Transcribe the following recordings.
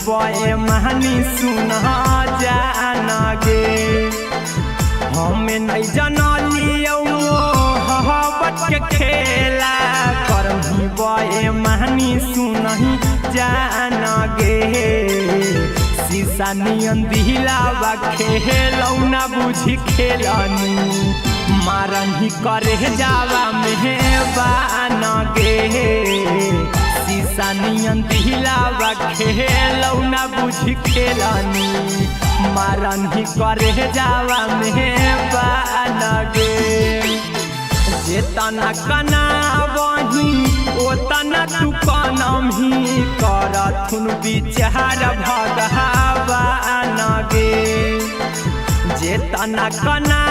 बे महानी सुना जान गे हमें नहीं जनलियो मोहब्बत के खेला करही बे महानी सुनही जान गे शीशा नियन दिलावा खेलौना बुझी खेलनी मारही करे जावा मेहबान गे शीशा नियन दिलावा खेलौना बुझी खेलनी मारही करे जावा मेहबान गे जेतना कना वही ओतना तू कनमी करथुन विचार भगवान गे जेतना कना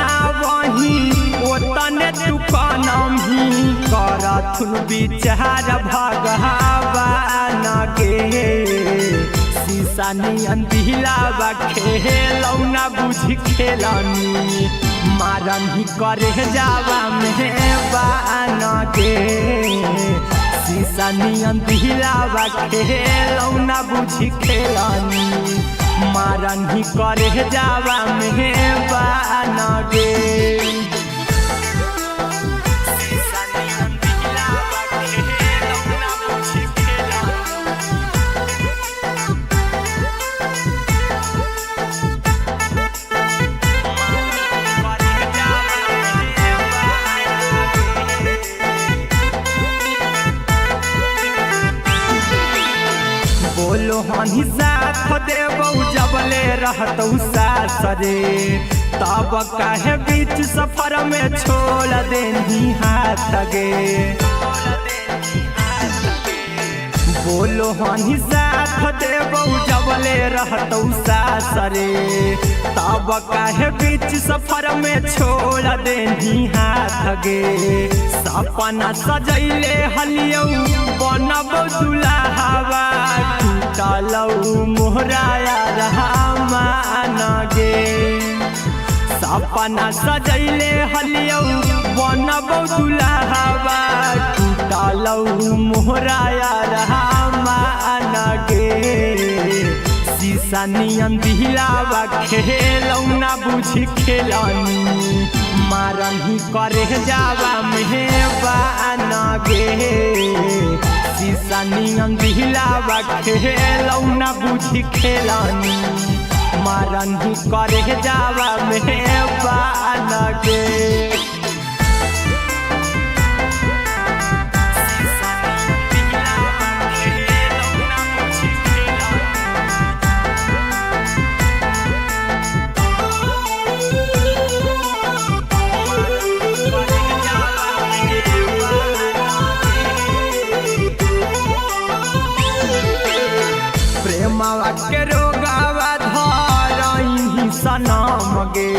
वही ओतने तू कनमी करथुन विचार भगवान गे शीशा नियन दिलावा खेलौना बुझी खेलनी मारही करे जावा मेहबान गे शीशा नियन दिलावा खेलौना बुझी खेलनी मारही करे जावा मेहबान गे बोलो हनी साथ देबौ जबले रहतौ सासरे तब काहे बीच सफर में छोड़ देनी हाथ गे बोलो हनी साथ देबौ जबले रहतौ सासरे तब काहे बीच सफर में छोड़ देनी हाथ गे सपना सजैले हलियौ बनबौ दुल्हावा टूटलौ मोहराया रहमान गे सपना सजैले हलियौ बनबौ दुल्हावा टूटलौ मोहराया रहमान गे शीशा नियन दिलावा खेलौना बुझी खेलनी मारही करे जावा मेहबान गे शीशा नियन दिलावा खेलौना बुझी खेलनी मारही करे जावा मेहबान गे प्रेमवा के रोगावा धरही सनम गे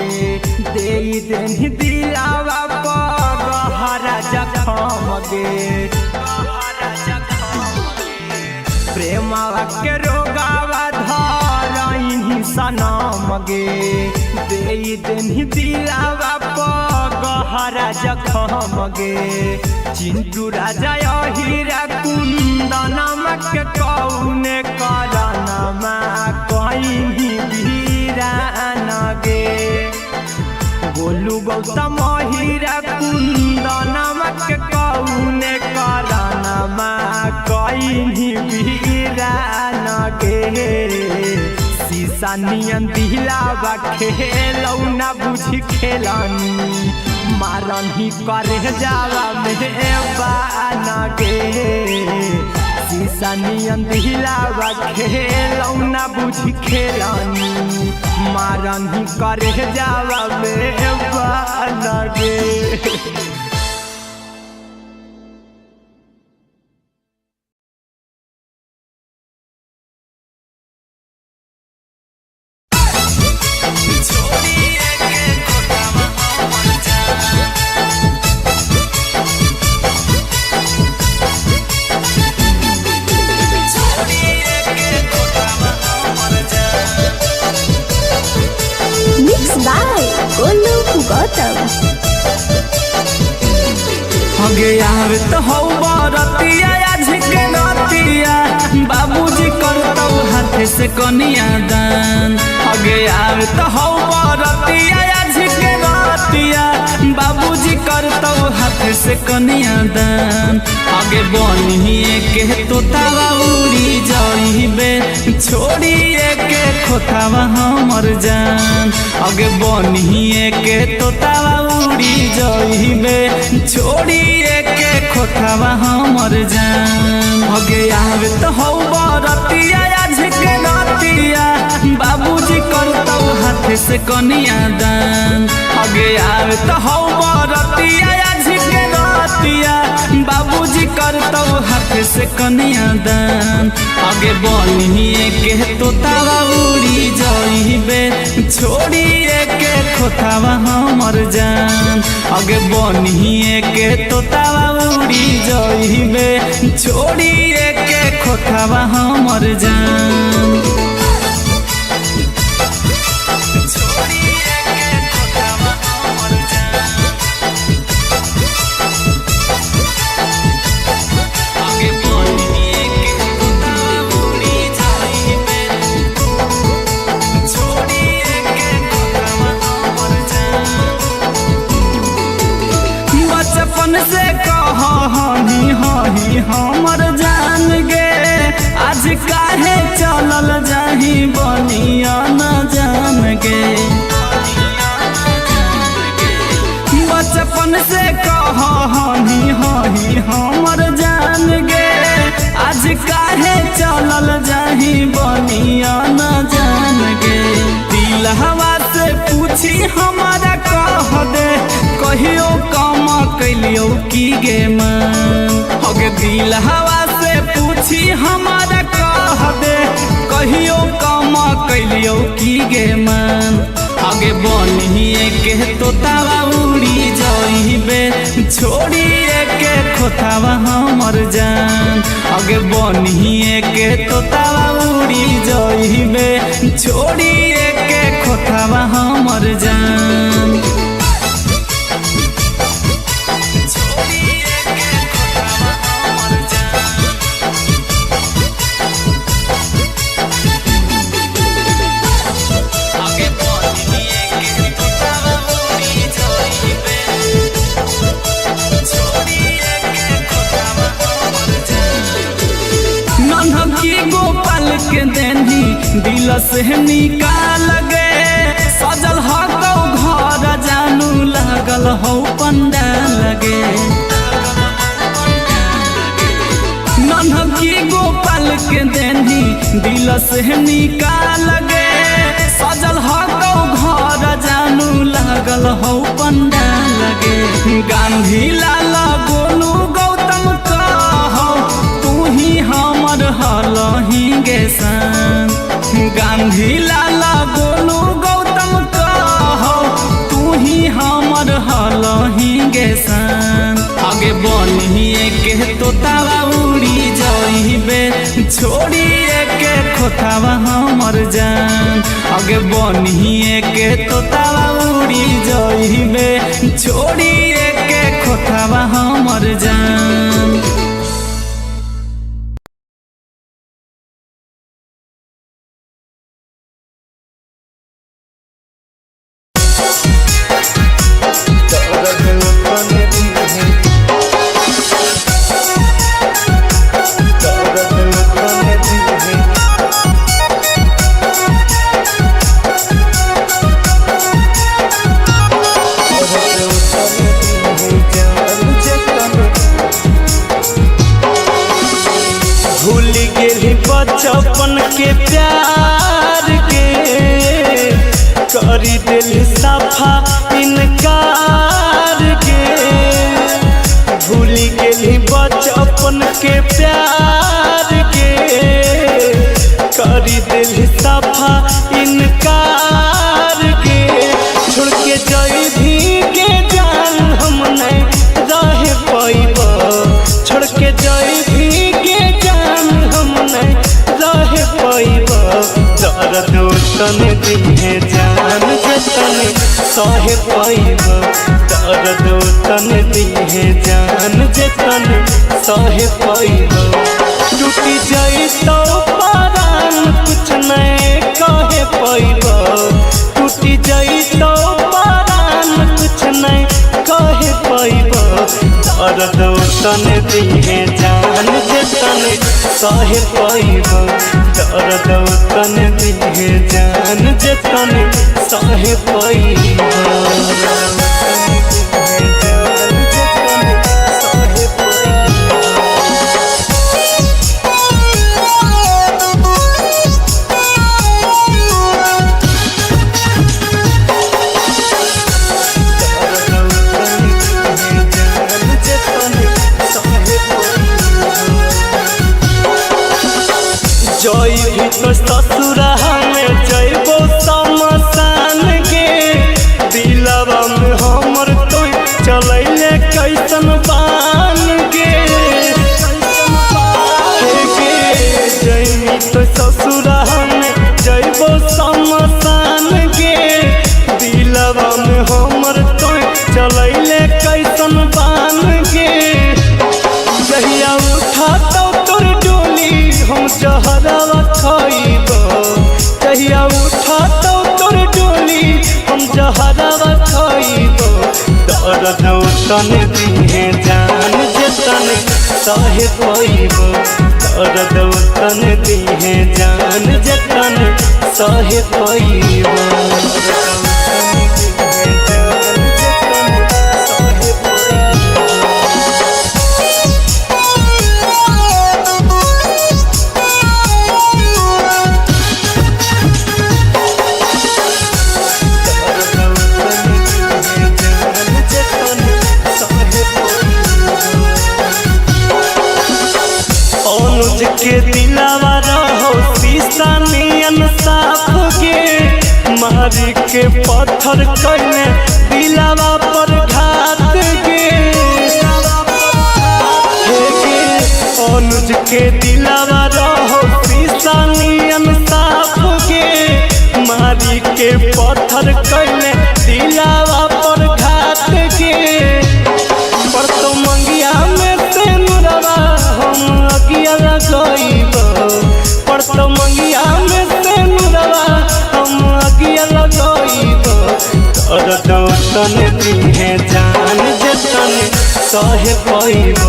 देई देनी दिलावा गहरा जखम गे प्रेमवा के रोगावा धरही सनम गे देई देनी दिलावा गहरा जखम गे चिंटू राजा हीरा कुंदनमा के कौने करनमा कहीं वीरान गे गोलू गौतम हीरा कुंदनमा के कौने करनमा कहीं वीरान गे शीशा नियन दिलावा खेलौना बुझी खेलनी मारही करे जावा मेहबान गे शीशा नियन दिलावा खेलौना बुझी खेलनी मारही करे जावा मेहबान गे हगे यार तो हो बरतिया आज के नतिया बाबूजी करतौ हाथ से से कनिया दान आगे आवे तो हौ बरतिया झिके रतिया बाबूजी करतौ हाथ से कनिया दान आगे बनिए के तोतावा उड़ी जाइबे छोड़िए के खोतावा हमर जान आगे बनिए के तोतावा उड़ी जाइबे छोड़िए के खोतावा हमर जान आगे आवे तो हौ बरतिया झिके रतिया बाबूजी करतौ हाथ से कनिया दान आगे आवे तो हौ बरतिया झिके रतिया बाबूजी करतौ हाथ से कनिया दान आगे बनिए के तोतावा उड़ी जाइबे छोड़िए के खोतावा हमर जान आगे बनिए के तोतावा उड़ी जाइबे छोड़िए के खोतावा हमर जान से कही हही हमर जान गे आज काहे चलल जाही बनिया न जान गे बचपन से कही हही हमर जान गे आज काहे चलल जाही बनिया न जान गे दिल हवा से पूछी हमारा कह दे कहियो काम कैलियो की गे मन हगे दिल हवा से पूछी हमारा कह दे कहियो काम कैलियो की गे मन आगे बनिए के तोतावा उड़ी जाइबे छोड़िए के खोतावा हमर जान आगे बनिए के तोतावा उड़ी जाइबे छोड़िए के खोतावा हमर जान गोपाल के देनी दिल से निकाल गे सजल हो घर जानू लगल हो पंडाल गे नन्हकी गोपाल के देनी दिल से निकाल गे सजल हो घर जानू लगल हो पंडाल गे गांधी लाला गोलू गौतम कहो ही हमर हलही गे सन गांधी लाला गोलू गौतम कहो तू ही हमर हलही गे सन आगे बनिए के तोतावा उड़ी जाइबे छोड़िए के खोतावा हमर जान आगे बनिए के तोतावा उड़ी जाइबे छोड़िए के खोतावा हमर जान बचपन के प्यार के करी दिल सफा इनकार के भूल गेली बचपन के प्यार के करी दिल सफा इनकार के छोड़ के जइभी के जान हम नहीं रह पाइब छोड़ के जइभी के जान हम नहीं रह पाइब दर्द तन दिहे जान जतन सह पाइब दर्द तन दिहे जान जतन सह पाइब टूट जाई तो पारा परान कुछ नहीं कहे पैब टूटी जाई तो परान कुछ नहीं कहे पैब दर्द तने दिहे जान जे तने सहे पैब दर्द तने दिहे जान जे तने सहे पैब जई भी तो ससुरा में जइबो समसान के दिलवा में हमर तो चलैले कैसन बान के जई तो ससुरा में जइबो समसान के दिलवा में हमर तो चलैले कैसन बान के जहिया उठा तो तोर डोली हम जहरवा खइब कहिया उठा तो तोर डोली हम जहरवा खइब दर्द तने दिहे जान जे तने सहे पैब दर्द तने दिहे जान जे तने सहे पैब के दिलावा रहो शीशा नियन साफ गे मारी के पत्थर कइने दिलावा पर घात गे अनुज के दिलावा रहो शीशा नियन साफ गे मारी के पत्थर कइने दिलावा पर घात गे पर तो मंगिया में से नुरवा हम अगिया लगइब पर तो मंगिया में से नुरवा हम अगिया लगइब दर्द तने दिहे जान जे तने सहे पैब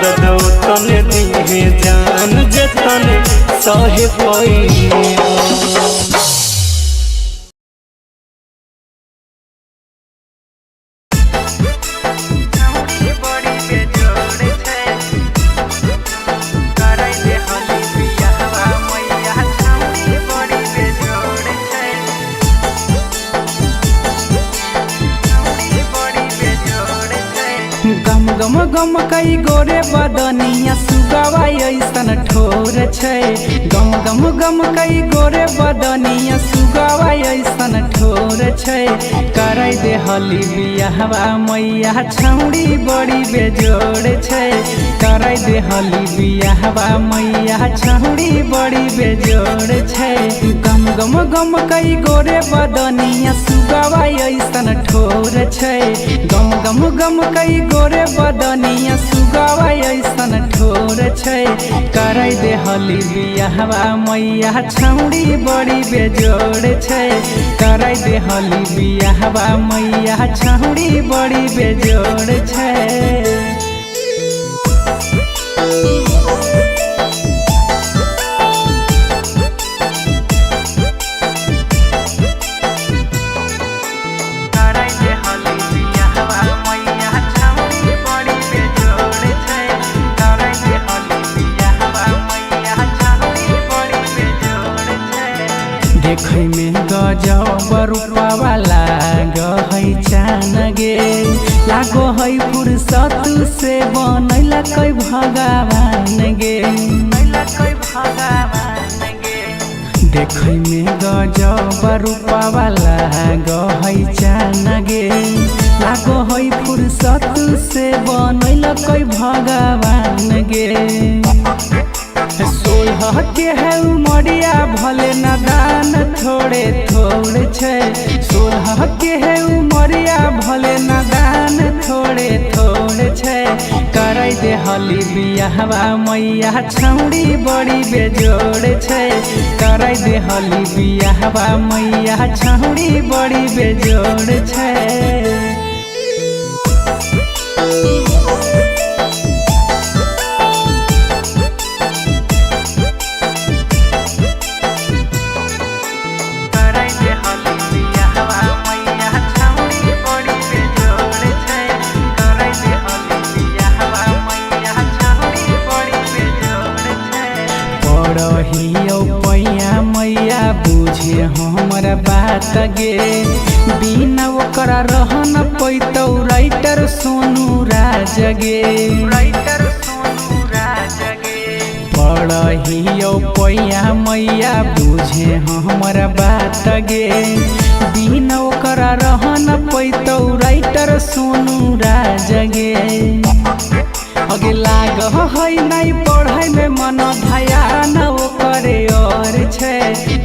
दर्द तने दिहे जान जे तने सहे पैब गम गम कई गोरे बदनिया सुगवा ऐसन ठोर छै गम गम गम कई गोरे बदनिया सुगवा ऐसन ठोर छै करे दे हली बियाहवा मैया छौड़ी बड़ी बेजोड़ छै करे दे हली बियाहवा मैया छौड़ी बड़ी बेजोड़ छै गम गम गम कई गोरे बदनिया सुगवा ऐसन ठोर छै गम गम गम कई गोरे बदनिया सुगवा ऐसन ठोर छै करे दे हली बियाहवा मैया छौड़ी बड़ी बेजोड़ छै करे दे हली बियाहवा मैया छौड़ी बड़ी बेजोड़ छै देखे में गजब रूपवा लागै चान गे लागो है फुर्सत से बनैला कै भगवान गे देखे में गजब रूपवा लागै चान गे लागो है फुर्सत से बनैला कै भगवान गे सोलह के है उमरिया भले नादान थोड़े थोड़े छै सोलह के है उमरिया भले नादान थोड़े थोड़े छै करे कराई दे हली बियाहवा मैया छौड़ी बड़ी बेजोड़ छै कराई दे हली बियाहवा मैया छौड़ी बड़ी बेजोड़ छै। पैया मैया बुझे हमर बात गे बिना ओकरा रह न पैतौ राइटर सोनू राज गे पढ़ियो पैया मैया बुझे हमर बात गे बिना ओकरा रह न पैतौ राइटर सोनू राज गे। अगे लाग है नहीं पढ़ाई में मन ध्यान ओकरे और छै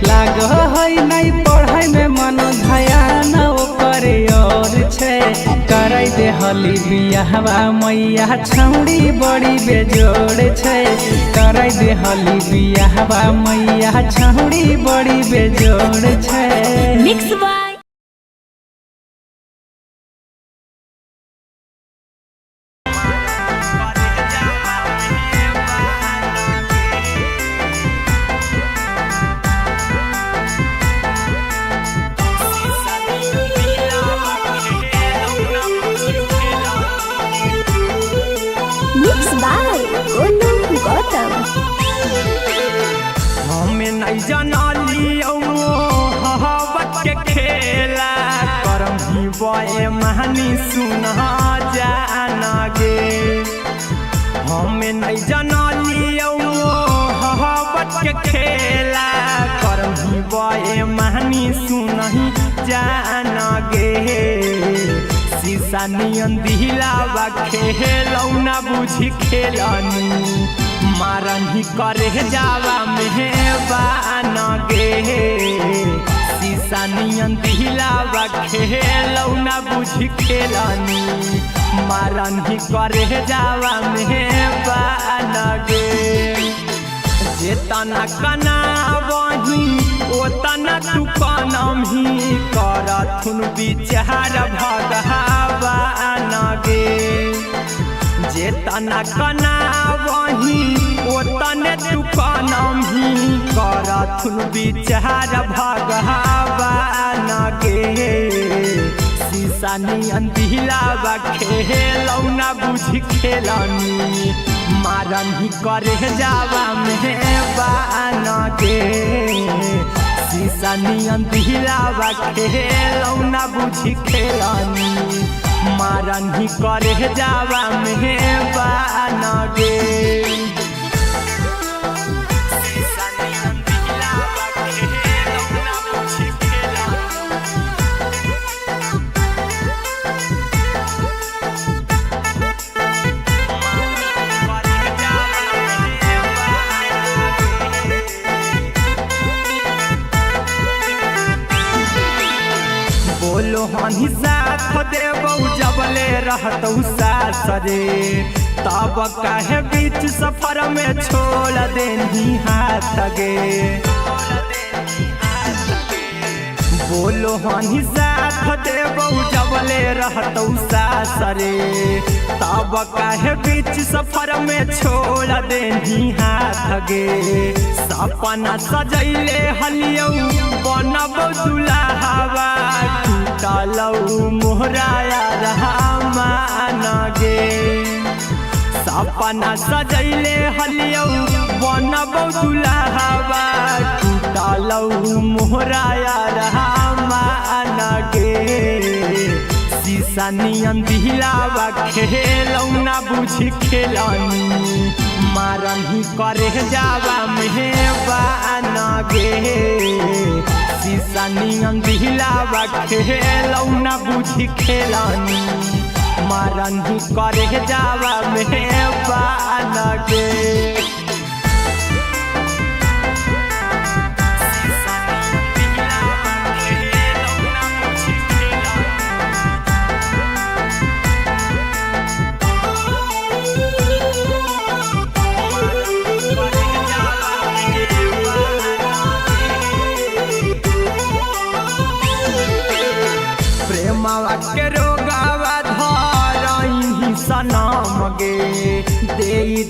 लाग है नहीं पढ़ाई में मन ध्यान ओकरे और छै कराई दे हली बियाहवा मैया छौड़ी बड़ी बेजोड़ छै कराई दे हली बियाहवा मैया छौड़ी बड़ी बेजोड़ छै। Mix by Gautam. हमें नहीं जानलियो हवत के खेला करम ही बे महानी सुना जाना गे हमें नहीं जानलियो हवत के खेला करम ही बे महानी सुना जाना गे शीशा नियन दिलावा खेलौना बुझी खेलनी मारन ही करे जावा मेहबान गे शीशा नियन दिलावा खेलौना बुझी खेलनी मारन ही करे जावा मेहबान गे। जेतना कना वही ओतना तू कनम ही करथुन विचार भगवान गे जेतना कना वही ओतने तू कनम ही करथुन विचार भगवान गे शीशा नियन दिलावा खेलौना बुझी खेलनी मारन ही करे जावा मेहबान गे शीशा नियन दिलावा खेलौना बुझी खेलनी मारन ही करे जावा मेहबान गे। बोलो हनी साथ देबौ जबले रहतौ सास रे तब काहे बीच सफर में छोड़ देनी हाथ गे बोलो हनी साथ देबौ जबले रहतौ सास रे तब काहे बीच सफर में छोड़ देनी हाथ गे सपना सजैले हलियौ बनबौ दुल्हावा टूटलौ मोहराया रहमान गे सपना सजैले हलियौ बनबौ दुल्हावा टूटलौ मोहराया रहमान गे शीशा नियन दिलावा खेलौना बुझी खेलनी मारन ही करे जावा मेहबान गे शीशा नियन दिलावा खेलौना बुझी खेलनी मारन ही करे जावा मेहबान गे।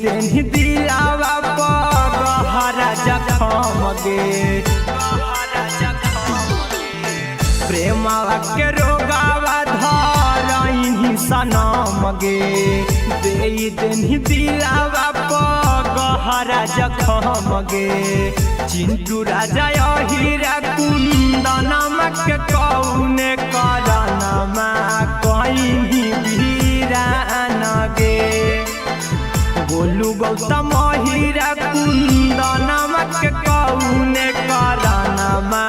देनी दिलावा पगहरा जखम गे प्रेमवा के रोगावा धरही सनम गे दे देनी दिलावा पगहरा जखम गे चिंटू राजा हीरा कुंदनमा के कौने करनमा कहीं वीरान गे बोलू गौतम हीरा कुंदनमा के कौने करनमा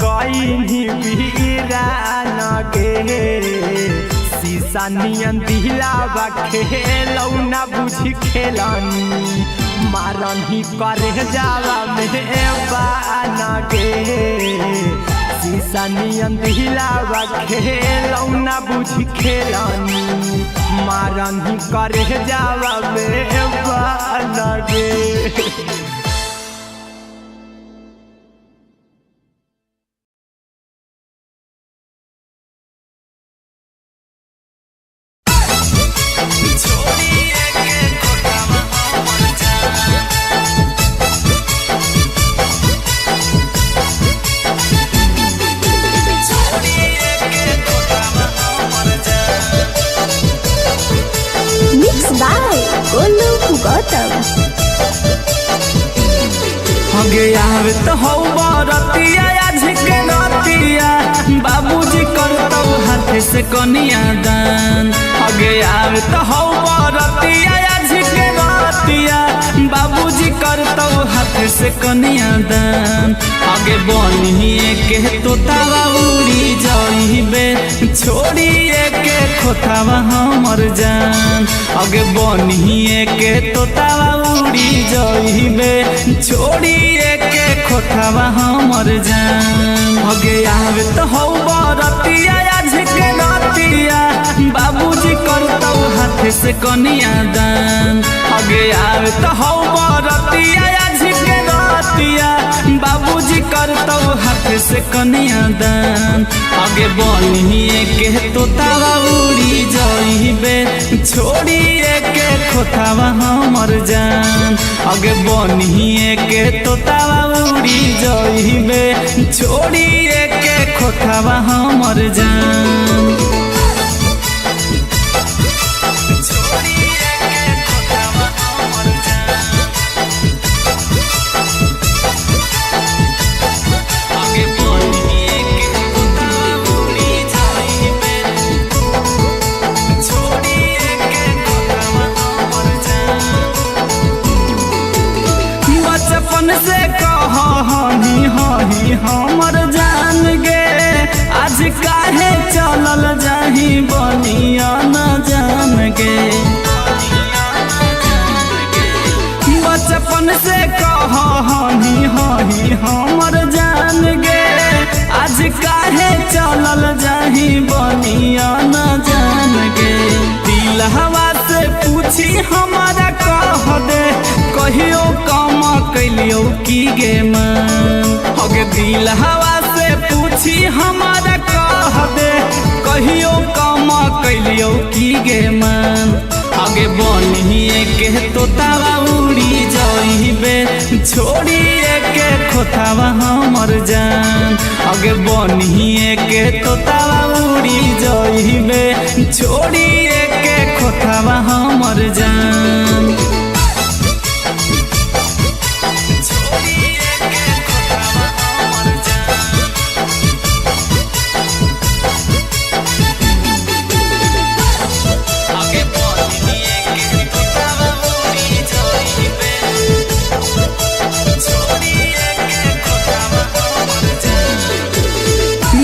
कहीं वीरान गे शीशा नियन दिलावा खेलौना बुझी खेलनी मारन ही करे जावा में बान गे शीशा नियन दिलावा खेलौना बुझी खेलनी मारन ही करे जावा में बान गे। हगे आवे तो हौ बरतिया आज के नतिया बाबूजी करतौ हाथ से कनिया दान हगे आवे तो हौ बरतिया आज के नतिया बाबूजी करतौ हाथ से कनिया दान हगे बनिए के तोतावा उड़ी जाइबे छोड़िए के खोतावा हमर जान हगे बनिए के तोतावा उड़ी जाइबे छोड़िए के खोतावा हमर जान हगे आवे तो हौ बरतिया आज के नतिया बाबूजी करतौ हाथ से कनिया दान हगे आवे तो हौ बरतिया आज के नतिया बाबूजी करतौ हाथ से कनिया दान हगे बनिए के तोतावा उड़ी जाइबे छोड़िए के खोतावा हमर जान हगे बनिए के तोतावा उड़ी जाइबे छोड़िए के खोतावा हमर जान से कही हही हमर जान गे आज काहे चलल जाही बनिया न जान गे बचपन से कही हही हमर जान गे आज काहे चलल जाही बनिया न जान गे दिलहवा से पूछी हमारा कह दे कहियो काम कैलियो की गे मन हगे दिलहवा से पूछी हमारा कह दे कहियो काम कैलियो की गे मन हगे बनिए के तोतावा उड़ी जाइबे छोड़िए के खोतावा हमर जान हगे बनिए के तोतावा उड़ी जाइबे छोड़िए के खोतावा हमर जान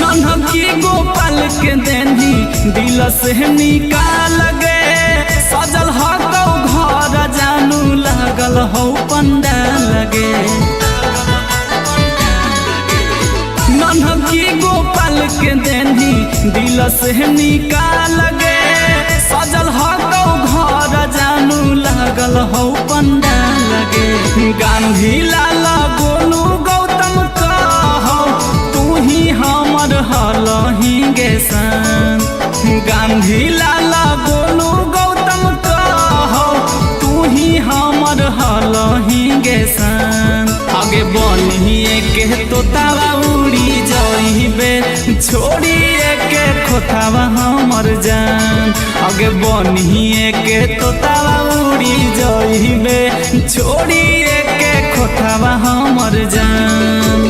गोपाल के देनी दिल से निकाल गे सजल हो घर जानू लागल हो पंडाल गे नन्हकी गोपाल के देनी दिल से निकाल गे सजल हो घर जानू लागल हो पंडाल गे गांधी लाला गोलू गौतम कहो तू ही हमर हलही गे सान गांधी लाला गोलू गौतम कहो तू ही हम छोड़िए के खोतावा हमर जान आगे बनिए के तोतावा उड़ी जइबे छोड़िए के खोतावा हमर जान।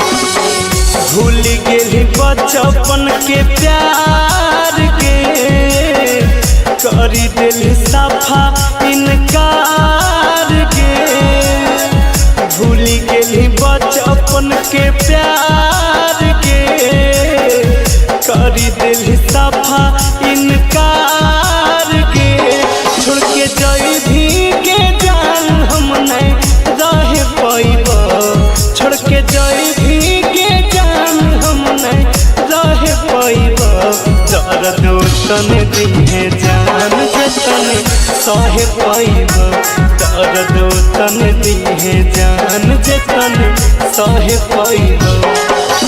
भूल गेली बचपन के प्यार के करी दिल सफा इनकार के भूल गेली बचपन के प्यार के करी दिल सफा इनकार के छोड़ के जाई भी के जान हम नहीं रह पाइब छोड़ के जाई भी के जान हम नहीं रह पाइब दर्द तन दिहे जान जतन सह पाइब दर्द तन दिहे जान जतन सह पाइब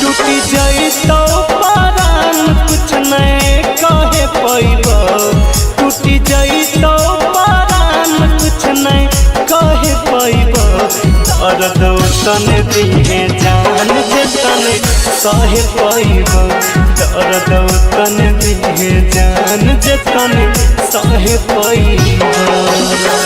टूटी जाई तो परान कुछ नहीं कहे पाइब टूटी जाई तो परान कुछ नहीं कहे पाइब दर्द तन दिहे जान जतन सह पाइब दर्द तन दिहे जान जतन सह पाइब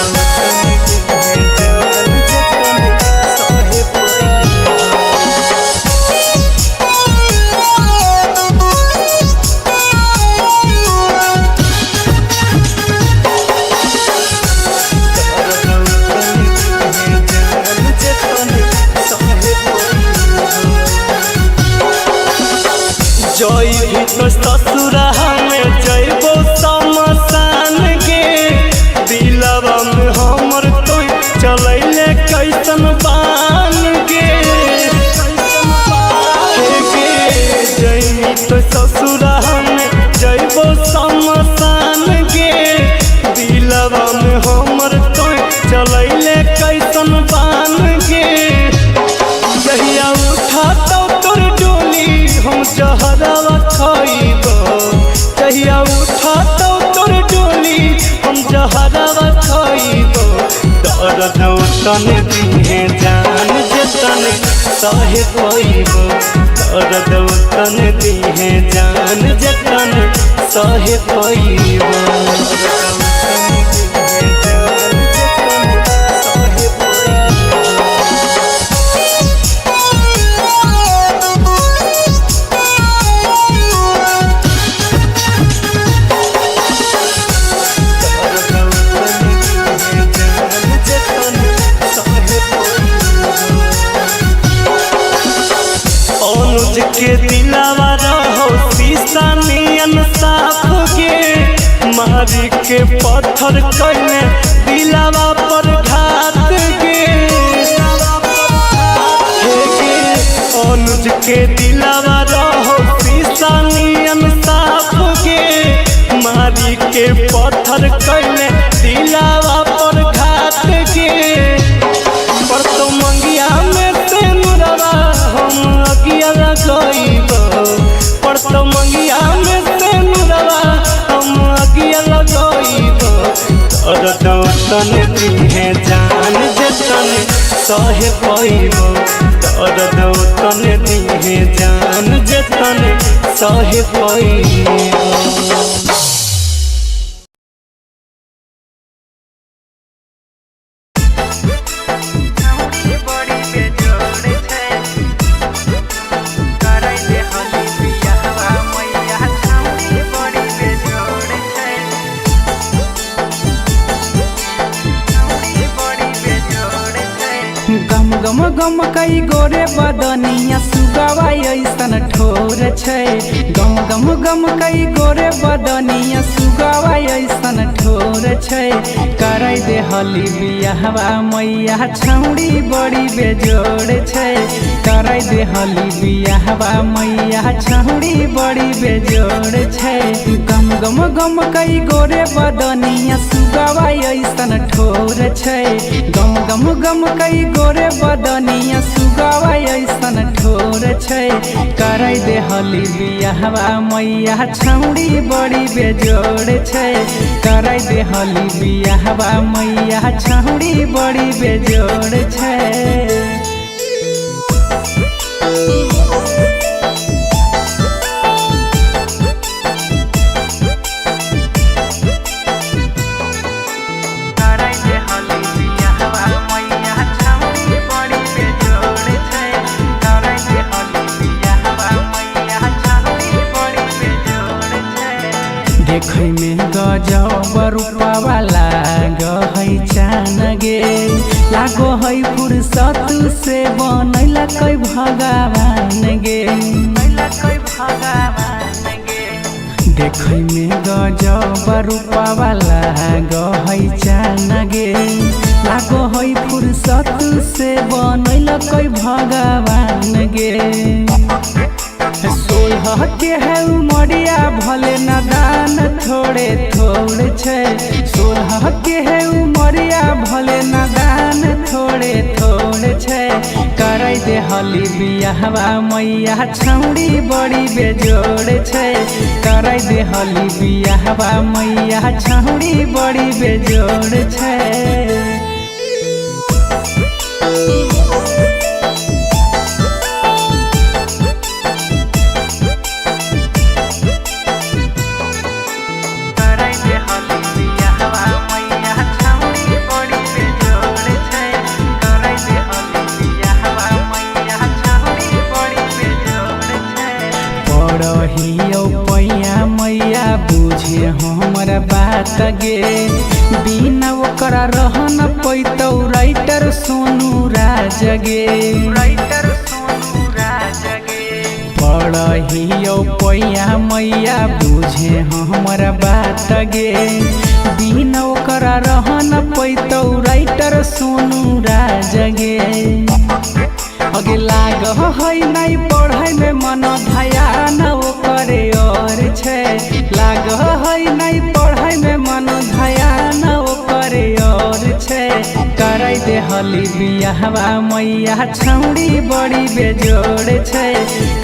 जई भी तो ससुरा में जइबो समसान के दिलवा में हमर कोई चलैले कैसन बान के जई तो ससुरा में जइबो समसान के दिलवा में हमर कोई चलैले कैसन बान के जहिया उठा तो तोर डोली हम जहरवा खाइब जहिया उठा तो तोर डोली हम जहरवा खाइब दर्द तन दिहे जान जतन सह पाइब दर्द तन दिहे जान जतन सह पाइब के दिलावा रहो शीशा नियन साफ के मारी के पत्थर कइने दिलावा पर घात के अनुज के दिलावा रहो शीशा नियन साफ के मारी के पत्थर कइने दिलावा पर घात के पर तो मंगिया में से नुरवा हम अगिया लगाइब पर तो मंगिया में से नुरवा हम अगिया लगाइब दर्द तन दिहे जान जतन सह पाइब दर्द तन दिहे जान जतन सह पाइब। गम गम गम कई गोरे बदनिया सुगा सुगवा ऐसन ठोर छै गम गम गम कई गोरे बदनिया सुगवा ऐसन ठोर छै करे दे हली बियाहवा मैया छौड़ी बड़ी बेजोड़ छै करे दे हली बियाहवा मैया छौड़ी बड़ी बेजोड़ छै गम गम गम कई गोरे बदनिया सुगवा ऐसन ठोर छै गम गम गम कई गोरे बदनिया सुगवा ऐसन ठोर छै करे दे हली बियाहवा मैया छौड़ी बड़ी बेजोड़ छै करे दे हली बियाहवा मैया छौड़ी बड़ी बेजोड़ छै। देखे में गजब रूपवा लागै चान गे लागो है फुर्सत से बनैला कै भगवान गे देखे में गजब रूपवा लागै चान गे लागो है फुर्सत से बनैला कै भगवान गे सोलह के है उमरिया भले नादान थोड़े थोड़े छै सोलह के है उमरिया भले नादान थोड़े थोड़े छै करे दे हली बियाहवा मैया छौड़ी बड़ी बेजोड़ छै करे दे हली बियाहवा मैया छौड़ी बड़ी बेजोड़ छै। रहियो पैया मैया बुझे हमर बात गे बिना ओकरा रह न पैतौ राइटर सोनू राज गे पढ़ियो पैया मैया बुझे हमर बात गे बिना ओकरा रह न पैतौ राइटर सोनू राज गे अगे लाग है नहीं पढ़ाई में मन ध्यान ओकरे और छै लाग है नहीं पढ़ाई में मन ध्यान ओकरे और छै करे दे हली बियाहवा मैया छौड़ी बड़ी बेजोड़ छै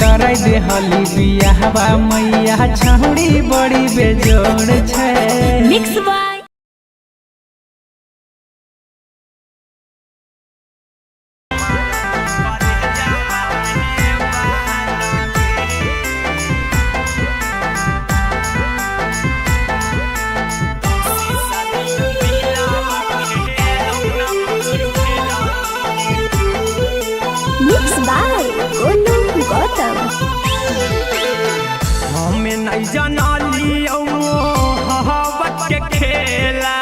करे दे हली बियाहवा मैया छौड़ी बड़ी बेजोड़ छै। मिक्स बाय गौतम हमें नहीं जानलियो हवत के खेला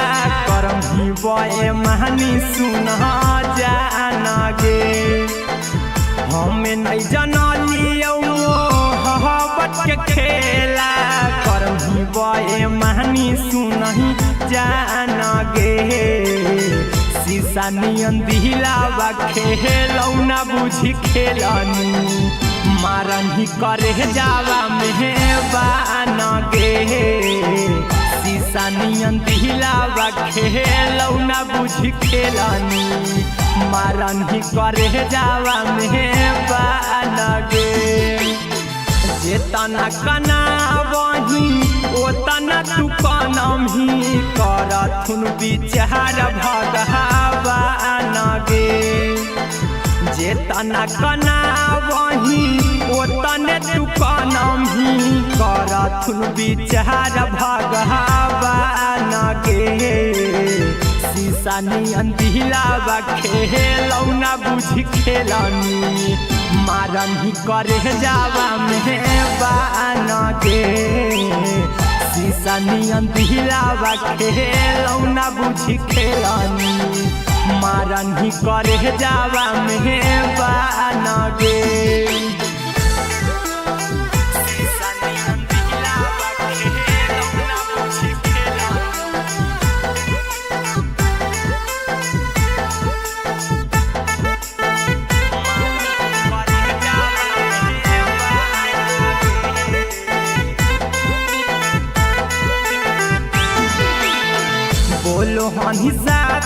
करम ही बे महानी सुना जाना गे हमें नहीं जानलियो हवत के खेला करम ही बे महानी सुना जाना गे शीशा नियन दिलावा खेलौना बुझी खेलनी मारन ही करे जावा मेहबान गे शीशा नियन दिलावा खेलौना बुझी खेलनी मारन ही करे जावा मेहबान गे जेतना कना वही ओतना तू कनम ही करथुन विचार भगवान गे जेतना कना वही ओतने तू कनम ही करथुन विचार भगवान गे शीशा नियन दिलावा खेलौना बुझी खेलनी मारन ही करे जावा मेहबान गे शीशा नियन दिलावा खेलौना बुझी खेलनी मारन ही करे जावा मेहबान गे।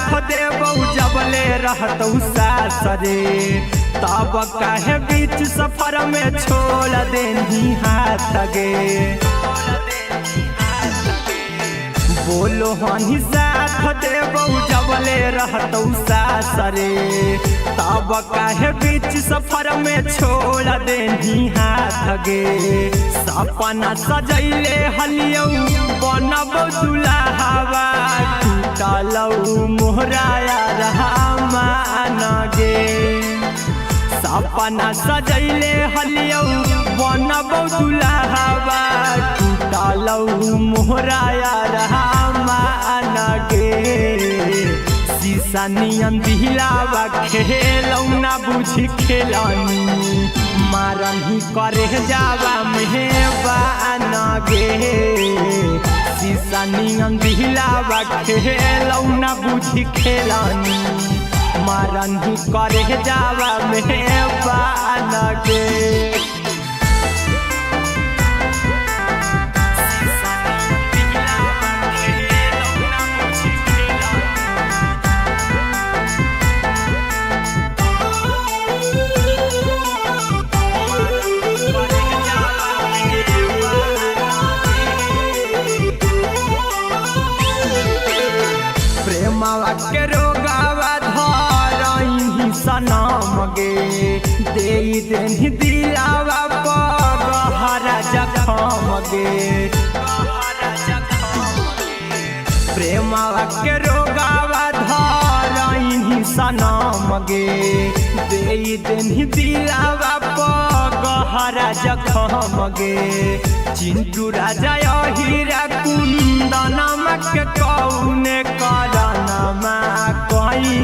साथ देबौ जबले रहतौ सासरे तब काहे बीच सफर में छोड़ देनी हाथ गे बोलो हनी साथ देबौ जबले रहतौ सासरे तब काहे बीच सफर में छोड़ देनी हाथ गे सपना सजैले हलियौ बनबौ दुल्हावा टूटलौ मोहराया रहमान गे सपना सजैले हलियौ बनबौ दुल्हावा टूटलौ मोहराया रहमान गे शीशा नियन दिलावा खेलौ ना बुझी खेलनी मारही करे जावा मेहबान गे शीशा नियन दिलावा खेलौ ना बुझी खेलनी मारही करे जावा मेहबान गे प्रेमवा के रोगावा धरही सनम गे दे देनी दिलावा पगहरा जखम गे प्रेमवा के रोगावा धरही सनम गे दे देनी दिलावा पगहरा जखम गे चिंटू राजा हीरा कुंदनमा के कौने करनमा कहीं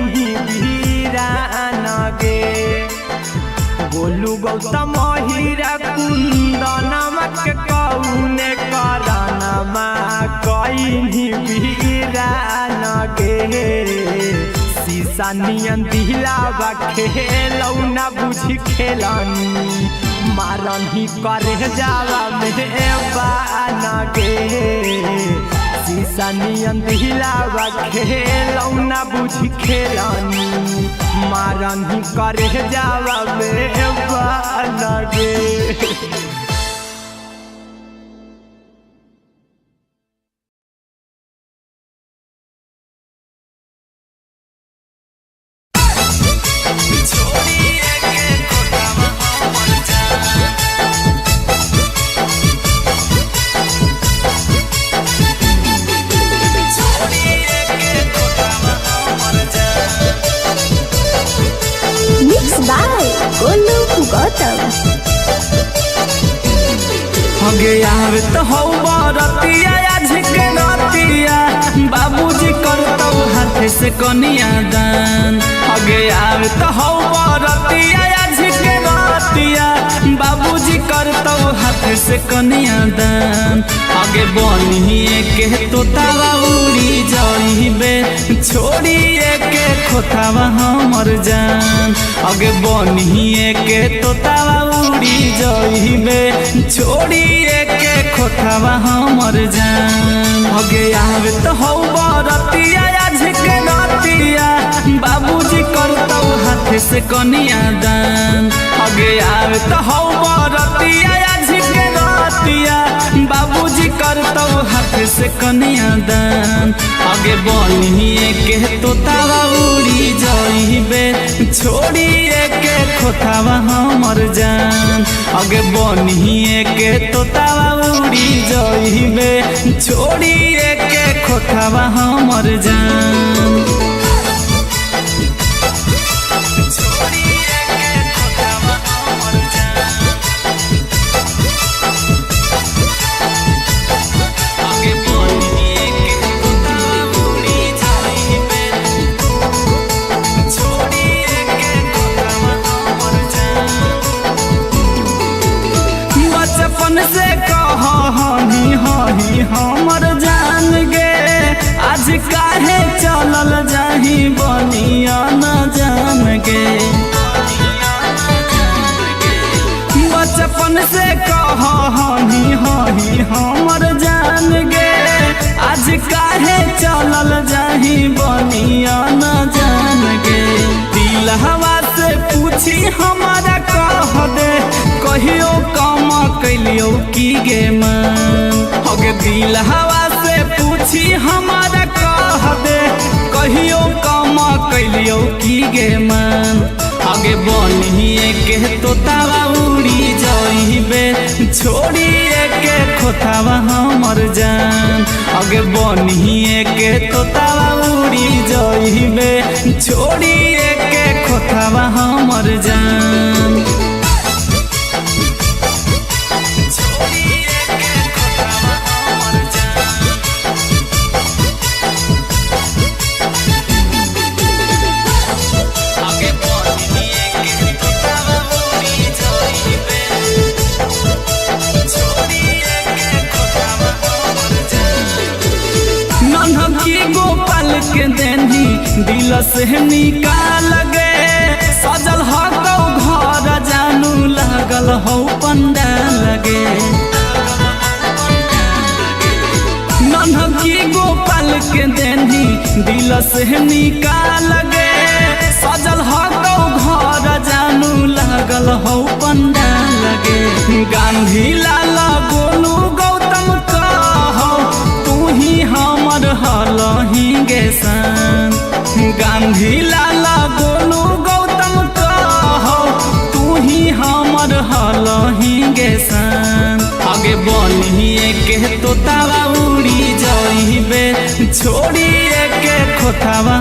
वीरान गे गोलू गौतम हीरा कुंदनमा के कौने करनमा कहीं वीरान गे शीशा नियन दिलावा खेलौ ना बुझी खेलनी मारही करे जावा मेहबान गे शीशा नियन दिलावा खेलौ ना बुझी खेलनी मारही करे जावा मेहबान गे हगे यार तो हो बरतिया आज के रतिया बाबूजी करतौ हाथ से कनिया दान हगे यार तो हो बरतिया आज के रतिया बाबूजी करतौ हाथ से कनिया दान हगे बनिए के तोतावा उड़ी जाइबे छोड़िए के खोतावा हमर जान हगे बनिए के तोतावा उड़ी जाइबे छोड़िए के खोतावा हमर जान हगे आवे तो हो बरतिया आज के रतिया बाबूजी करतौ हाथ से कनिया दान हगे आवे तो हो बरतिया आज के रतिया बाबूजी करतौ हाथ से कनिया दान हगे बनिए के तोतावा उड़ी जाइबे छोड़िए के खोतावा हमर जान हगे बनिए के तोतावा उड़ी जाइबे छोड़िए के खोतावा हमर जान से कहनी हही हमर जान गे आज काहे चलल जाही बनिया न जान गे बचपन से कहनी हही हमर जान गे आज आज काहे चलल जाही बनिया न जान गे दिल हवा से पूछी हमारा कह दे कहियो कम कैलियो की गे मन होगे दिल हवा से पूछी हमारा कह दे कहियो कम कैलियो की गे मन आगे बनिए के तोतावा उड़ी जाइबे छोड़िए के खोतावा हमर जान आगे बनिए के तोतावा उड़ी जाइबे छोड़िए के खोतावा हमर जान छोड़िए के खोतावा हमर जान आगे बनिए के तोतावा उड़ी जाइबे छोड़िए के खोतावा हमर जान नन्हकी गोपाल के देनी दिल से निकाल गे सजल हो घर जानू लागल हो पंडाल गे नन्हकी गोपाल के देनी दिल से निकाल गे सजल हो घर जानू लागल हो पंडाल गे गांधी लाल गोलू गौतम कहो तू ही हमर हलही गे सन गांधी लाल गोलू गौतम कहो तू ही हमर हलही गे सन आगे बनिए के तोतावा उड़ी जाइबे छोड़िए के खोतावा